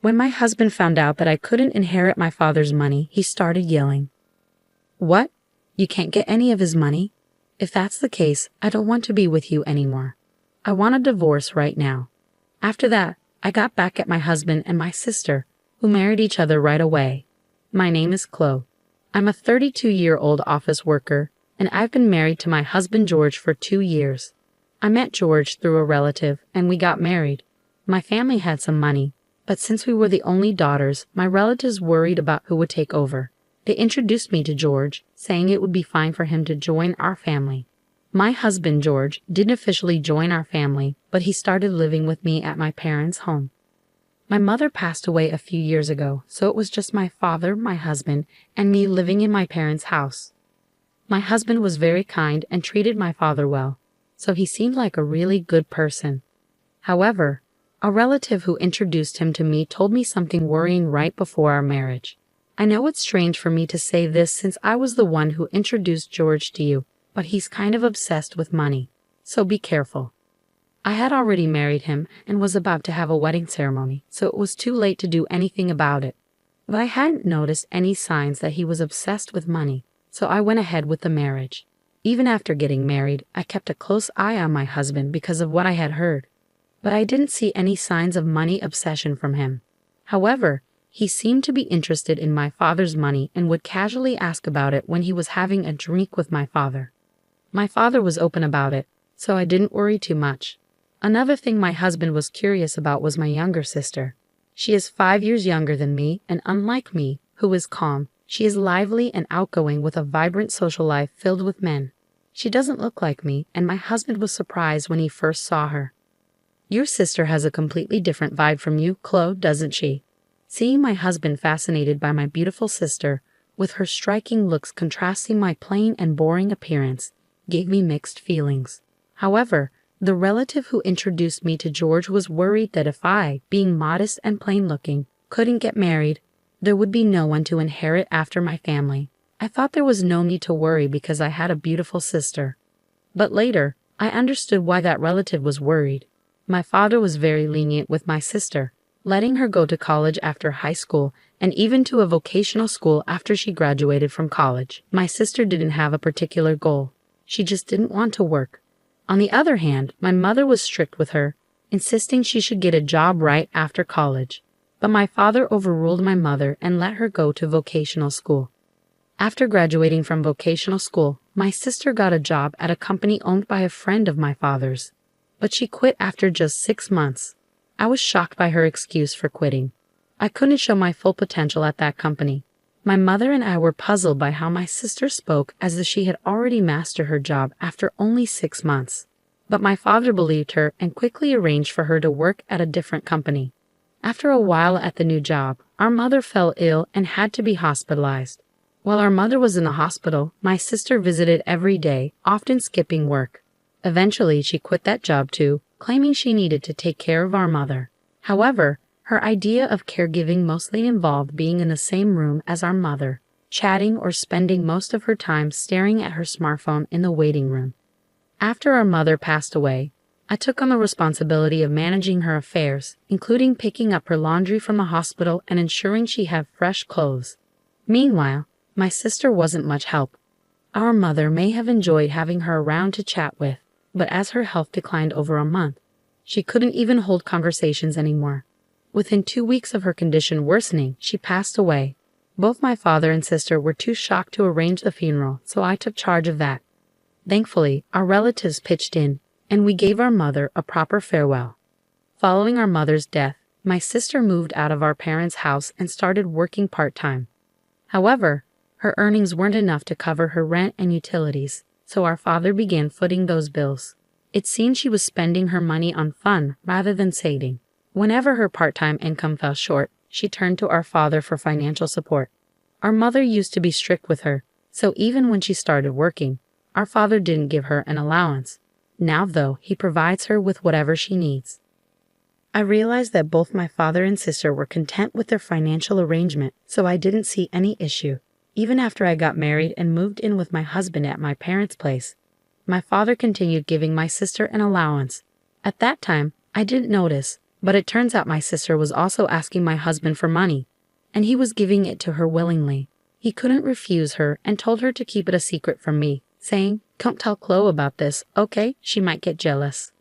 When my husband found out that I couldn't inherit my father's money, he started yelling. "What? You can't get any of his money? If that's the case, I don't want to be with you anymore. I want a divorce right now." After that, I got back at my husband and my sister, who married each other right away. My name is Chloe. I'm a 32-year-old office worker, and I've been married to my husband George for 2 years. I met George through a relative, and we got married. My family had some money, but since we were the only daughters, my relatives worried about who would take over. They introduced me to George, saying it would be fine for him to join our family. My husband George didn't officially join our family, but he started living with me at my parents' home. My mother passed away a few years ago, so it was just my father, my husband, and me living in my parents' house. My husband was very kind and treated my father well, so he seemed like a really good person. However, a relative who introduced him to me told me something worrying right before our marriage. I know it's strange for me to say this since I was the one who introduced George to you, but he's kind of obsessed with money, so be careful. I had already married him and was about to have a wedding ceremony, so it was too late to do anything about it. But I hadn't noticed any signs that he was obsessed with money, so I went ahead with the marriage. Even after getting married, I kept a close eye on my husband because of what I had heard. But I didn't see any signs of money obsession from him. However, he seemed to be interested in my father's money and would casually ask about it when he was having a drink with my father. My father was open about it, so I didn't worry too much. Another thing my husband was curious about was my younger sister. She is 5 years younger than me, and unlike me, who is calm, she is lively and outgoing with a vibrant social life filled with men. She doesn't look like me, and my husband was surprised when he first saw her. "Your sister has a completely different vibe from you, Chloe, doesn't she?" Seeing my husband fascinated by my beautiful sister, with her striking looks contrasting my plain and boring appearance, gave me mixed feelings. However, the relative who introduced me to George was worried that if I, being modest and plain-looking, couldn't get married, there would be no one to inherit after my family. I thought there was no need to worry because I had a beautiful sister. But later, I understood why that relative was worried. My father was very lenient with my sister, letting her go to college after high school and even to a vocational school after she graduated from college. My sister didn't have a particular goal. She just didn't want to work. On the other hand, my mother was strict with her, insisting she should get a job right after college. But my father overruled my mother and let her go to vocational school. After graduating from vocational school, my sister got a job at a company owned by a friend of my father's. But she quit after just 6 months. I was shocked by her excuse for quitting. I couldn't show my full potential at that company. My mother and I were puzzled by how my sister spoke as if she had already mastered her job after only 6 months. But my father believed her and quickly arranged for her to work at a different company. After a while at the new job, our mother fell ill and had to be hospitalized. While our mother was in the hospital, my sister visited every day, often skipping work. Eventually, she quit that job too, claiming she needed to take care of our mother. However, her idea of caregiving mostly involved being in the same room as our mother, chatting or spending most of her time staring at her smartphone in the waiting room. After our mother passed away, I took on the responsibility of managing her affairs, including picking up her laundry from the hospital and ensuring she had fresh clothes. Meanwhile, my sister wasn't much help. Our mother may have enjoyed having her around to chat with, but as her health declined over a month, she couldn't even hold conversations anymore. Within 2 weeks of her condition worsening, she passed away. Both my father and sister were too shocked to arrange the funeral, so I took charge of that. Thankfully, our relatives pitched in, and we gave our mother a proper farewell. Following our mother's death, my sister moved out of our parents' house and started working part-time. However, her earnings weren't enough to cover her rent and utilities, so our father began footing those bills. It seemed she was spending her money on fun rather than saving. Whenever her part-time income fell short, she turned to our father for financial support. Our mother used to be strict with her, so even when she started working, our father didn't give her an allowance. Now, though, he provides her with whatever she needs. I realized that both my father and sister were content with their financial arrangement, so I didn't see any issue. Even after I got married and moved in with my husband at my parents' place, my father continued giving my sister an allowance. At that time, I didn't notice, But it turns out my sister was also asking my husband for money, and he was giving it to her willingly. He couldn't refuse her and told her to keep it a secret from me, saying, "Don't tell Chloe about this, okay? She might get jealous."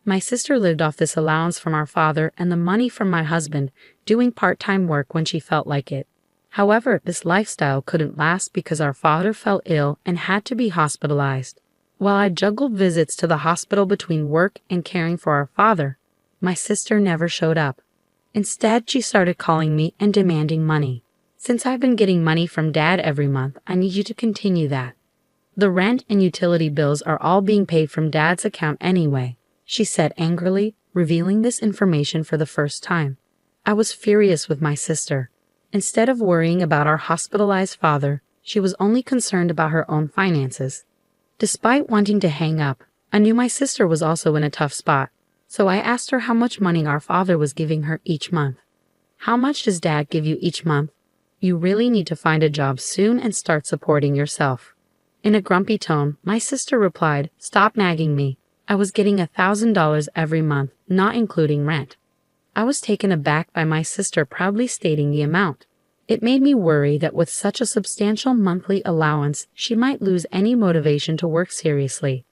My sister lived off this allowance from our father and the money from my husband, doing part-time work when she felt like it. However, this lifestyle couldn't last because our father fell ill and had to be hospitalized. While I juggled visits to the hospital between work and caring for our father, my sister never showed up. Instead, she started calling me and demanding money. "Since I've been getting money from Dad every month, I need you to continue that. The rent and utility bills are all being paid from Dad's account anyway," she said angrily, revealing this information for the first time. I was furious with my sister. Instead of worrying about our hospitalized father, she was only concerned about her own finances. Despite wanting to hang up, I knew my sister was also in a tough spot, so I asked her how much money our father was giving her each month. "How much does Dad give you each month? You really need to find a job soon and start supporting yourself." In a grumpy tone, my sister replied, "Stop nagging me. I was getting $1,000 every month, not including rent." I was taken aback by my sister proudly stating the amount. It made me worry that with such a substantial monthly allowance, she might lose any motivation to work seriously.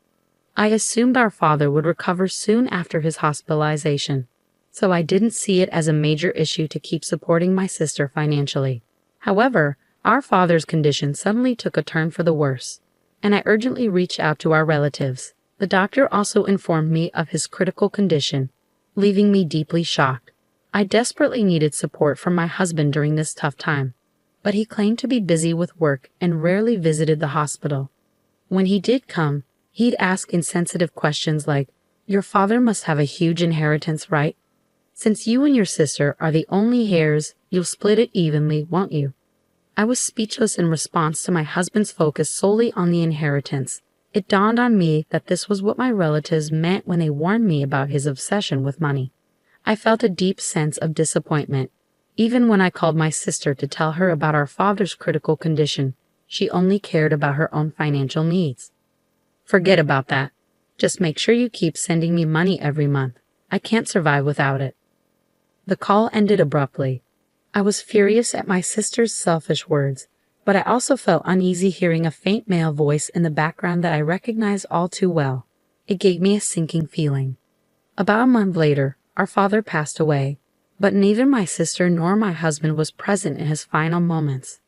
I assumed our father would recover soon after his hospitalization, so I didn't see it as a major issue to keep supporting my sister financially. However, our father's condition suddenly took a turn for the worse, and I urgently reached out to our relatives. The doctor also informed me of his critical condition, leaving me deeply shocked. I desperately needed support from my husband during this tough time, but he claimed to be busy with work and rarely visited the hospital. When he did come, he'd ask insensitive questions like, "Your father must have a huge inheritance, right? Since you and your sister are the only heirs, you'll split it evenly, won't you?" I was speechless in response to my husband's focus solely on the inheritance. It dawned on me that this was what my relatives meant when they warned me about his obsession with money. I felt a deep sense of disappointment. Even when I called my sister to tell her about our father's critical condition, she only cared about her own financial needs. "Forget about that. Just make sure you keep sending me money every month. I can't survive without it." The call ended abruptly. I was furious at my sister's selfish words, but I also felt uneasy hearing a faint male voice in the background that I recognized all too well. It gave me a sinking feeling. About a month later, our father passed away, but neither my sister nor my husband was present in his final moments.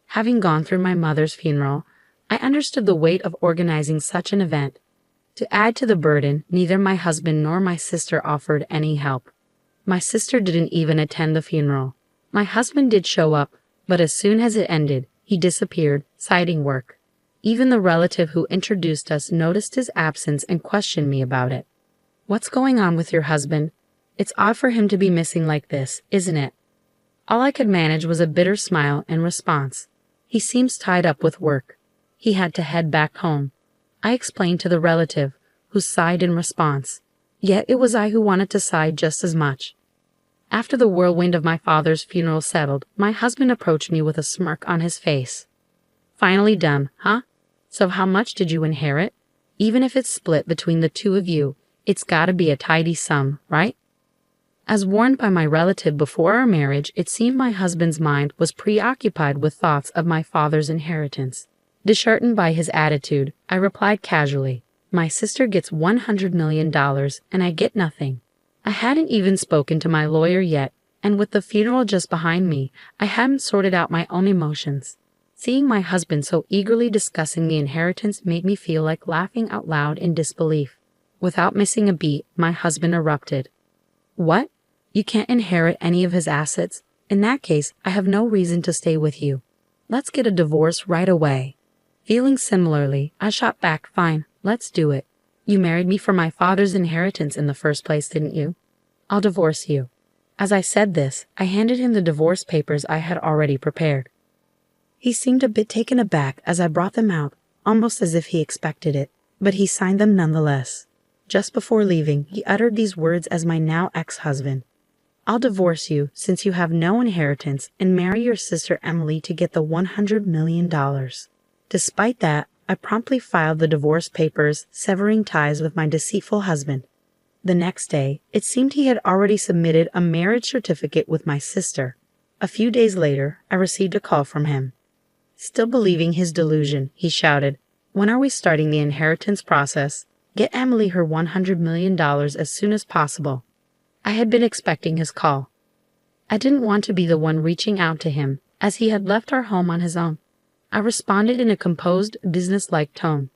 Having gone through my mother's funeral, I understood the weight of organizing such an event. To add to the burden, neither my husband nor my sister offered any help. My sister didn't even attend the funeral. My husband did show up, but as soon as it ended, he disappeared, citing work. Even the relative who introduced us noticed his absence and questioned me about it. "What's going on with your husband? It's odd for him to be missing like this, isn't it?" All I could manage was a bitter smile in response. "He seems tied up with work. He had to head back home." I explained to the relative, who sighed in response. Yet it was I who wanted to sigh just as much. After the whirlwind of my father's funeral settled, my husband approached me with a smirk on his face. "Finally done, huh? So how much did you inherit? Even if it's split between the two of you, it's gotta be a tidy sum, right?" As warned by my relative before our marriage, it seemed my husband's mind was preoccupied with thoughts of my father's inheritance. Disheartened by his attitude, I replied casually, "My sister gets $100 million and I get nothing." I hadn't even spoken to my lawyer yet, and with the funeral just behind me, I hadn't sorted out my own emotions. Seeing my husband so eagerly discussing the inheritance made me feel like laughing out loud in disbelief. Without missing a beat, my husband erupted. "What? You can't inherit any of his assets? In that case, I have no reason to stay with you. Let's get a divorce right away." Feeling similarly, I shot back, "Fine, let's do it. You married me for my father's inheritance in the first place, didn't you? I'll divorce you." As I said this, I handed him the divorce papers I had already prepared. He seemed a bit taken aback as I brought them out, almost as if he expected it, but he signed them nonetheless. Just before leaving, he uttered these words as my now ex-husband. "I'll divorce you since you have no inheritance and marry your sister Emily to get the $100 million. Despite that, I promptly filed the divorce papers, severing ties with my deceitful husband. The next day, it seemed he had already submitted a marriage certificate with my sister. A few days later, I received a call from him. Still believing his delusion, he shouted, "When are we starting the inheritance process? Get Emily her $100 million as soon as possible." I had been expecting his call. I didn't want to be the one reaching out to him, as he had left our home on his own. I responded in a composed, business-like tone.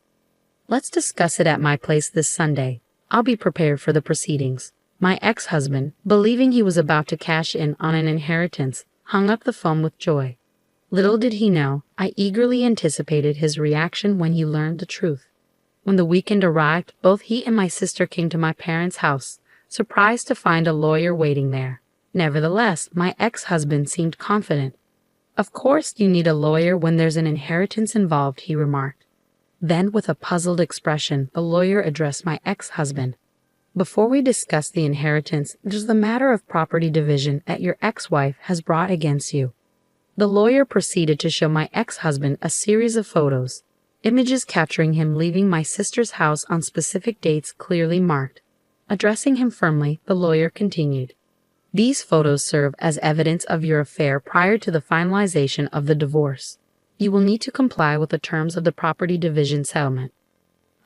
"Let's discuss it at my place this Sunday. I'll be prepared for the proceedings." My ex-husband, believing he was about to cash in on an inheritance, hung up the phone with joy. Little did he know, I eagerly anticipated his reaction when he learned the truth. When the weekend arrived, both he and my sister came to my parents' house, surprised to find a lawyer waiting there. Nevertheless, my ex-husband seemed confident. "Of course you need a lawyer when there's an inheritance involved," he remarked. Then, with a puzzled expression, the lawyer addressed my ex-husband. "Before we discuss the inheritance, there's the matter of property division that your ex-wife has brought against you." The lawyer proceeded to show my ex-husband a series of photos, images capturing him leaving my sister's house on specific dates clearly marked. Addressing him firmly, the lawyer continued, "These photos serve as evidence of your affair prior to the finalization of the divorce. You will need to comply with the terms of the property division settlement."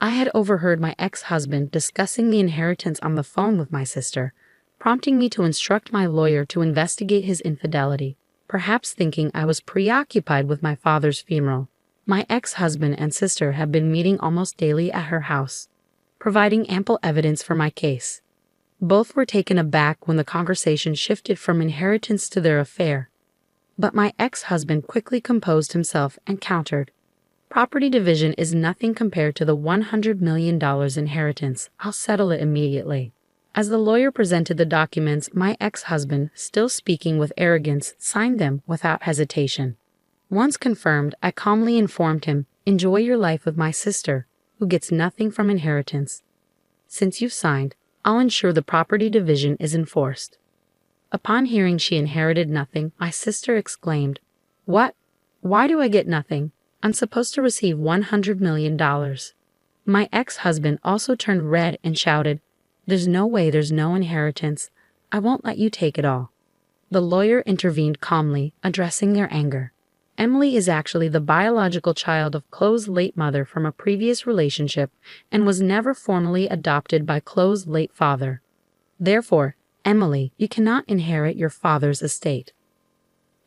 I had overheard my ex-husband discussing the inheritance on the phone with my sister, prompting me to instruct my lawyer to investigate his infidelity. Perhaps thinking I was preoccupied with my father's funeral, my ex-husband and sister had been meeting almost daily at her house, providing ample evidence for my case. Both were taken aback when the conversation shifted from inheritance to their affair. But my ex-husband quickly composed himself and countered, "Property division is nothing compared to the $100 million inheritance. I'll settle it immediately." As the lawyer presented the documents, my ex-husband, still speaking with arrogance, signed them without hesitation. Once confirmed, I calmly informed him, "Enjoy your life with my sister, who gets nothing from inheritance. Since you've signed, I'll ensure the property division is enforced." Upon hearing she inherited nothing, my sister exclaimed, "What? Why do I get nothing? I'm supposed to receive $100 million. My ex-husband also turned red and shouted, "There's no way there's no inheritance. I won't let you take it all." The lawyer intervened calmly, addressing their anger. "Emily is actually the biological child of Chloe's late mother from a previous relationship and was never formally adopted by Chloe's late father. Therefore, Emily, you cannot inherit your father's estate."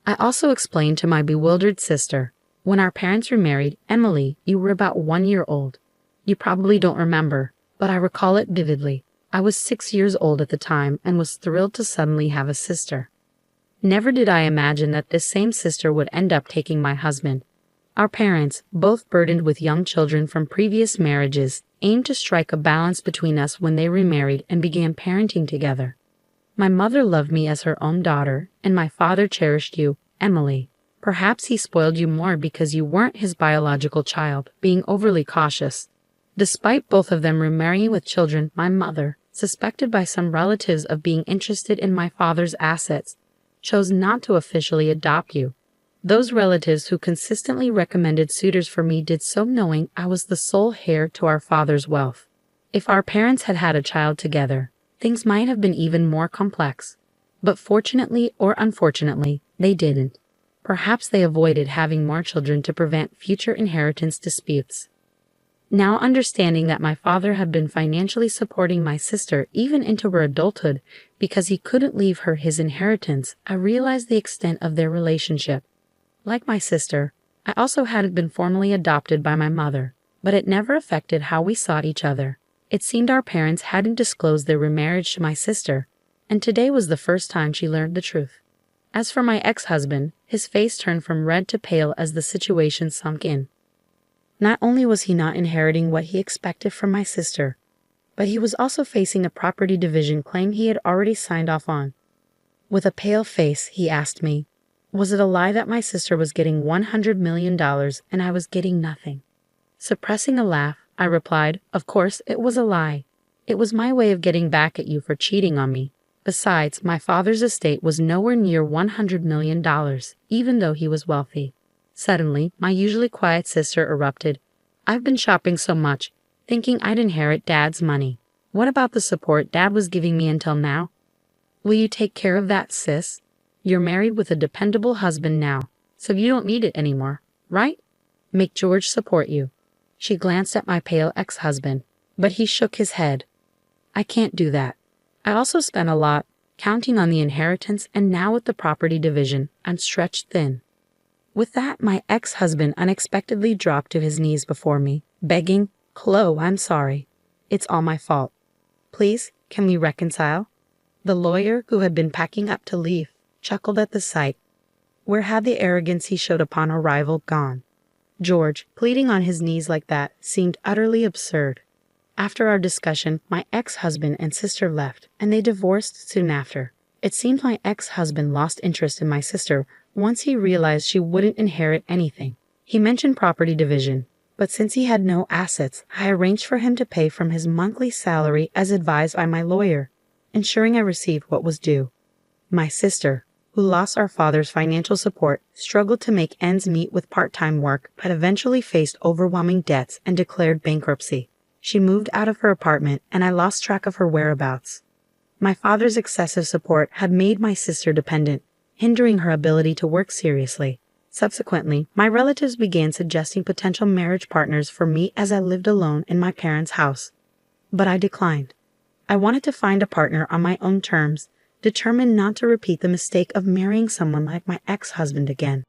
I also explained to my bewildered sister, "When our parents remarried, Emily, you were about 1 year old. You probably don't remember, but I recall it vividly. I was 6 years old at the time and was thrilled to suddenly have a sister. Never did I imagine that this same sister would end up taking my husband. Our parents, both burdened with young children from previous marriages, aimed to strike a balance between us when they remarried and began parenting together. My mother loved me as her own daughter, and my father cherished you, Emily. Perhaps he spoiled you more because you weren't his biological child, being overly cautious. Despite both of them remarrying with children, my mother, suspected by some relatives of being interested in my father's assets, chose not to officially adopt you. Those relatives who consistently recommended suitors for me did so knowing I was the sole heir to our father's wealth. If our parents had had a child together, things might have been even more complex. But fortunately or unfortunately, they didn't. Perhaps they avoided having more children to prevent future inheritance disputes. Now understanding that my father had been financially supporting my sister even into her adulthood because he couldn't leave her his inheritance, I realized the extent of their relationship. Like my sister, I also hadn't been formally adopted by my mother, but it never affected how we saw each other. It seemed our parents hadn't disclosed their remarriage to my sister, and today was the first time she learned the truth. As for my ex-husband, his face turned from red to pale as the situation sunk in. Not only was he not inheriting what he expected from my sister, but he was also facing a property division claim he had already signed off on. With a pale face, he asked me, was it a lie that my sister was getting $100 million and I was getting nothing? Suppressing a laugh, I replied, "Of course, it was a lie. It was my way of getting back at you for cheating on me. Besides, my father's estate was nowhere near $100 million, even though he was wealthy." Suddenly, my usually quiet sister erupted, "I've been shopping so much, thinking I'd inherit Dad's money. What about the support Dad was giving me until now? Will you take care of that, sis? You're married with a dependable husband now, so you don't need it anymore, right? Make George support you. She glanced at my pale ex-husband, but he shook his head. I can't do that. I also spent a lot, counting on the inheritance, and now with the property division, I'm stretched thin. With that, my ex-husband unexpectedly dropped to his knees before me, begging, Chloe, I'm sorry. It's all my fault. Please, can we reconcile? The lawyer, who had been packing up to leave, chuckled at the sight. Where had the arrogance he showed upon arrival gone? George, pleading on his knees like that, seemed utterly absurd. After our discussion, my ex-husband and sister left, and they divorced soon after. It seemed my ex-husband lost interest in my sister once he realized she wouldn't inherit anything. He mentioned property division, but since he had no assets, I arranged for him to pay from his monthly salary as advised by my lawyer, ensuring I received what was due. My sister, who lost our father's financial support, struggled to make ends meet with part-time work, but eventually faced overwhelming debts and declared bankruptcy. She moved out of her apartment, and I lost track of her whereabouts. My father's excessive support had made my sister dependent, hindering her ability to work seriously. Subsequently, my relatives began suggesting potential marriage partners for me as I lived alone in my parents' house. But I declined. I wanted to find a partner on my own terms, determined not to repeat the mistake of marrying someone like my ex-husband again.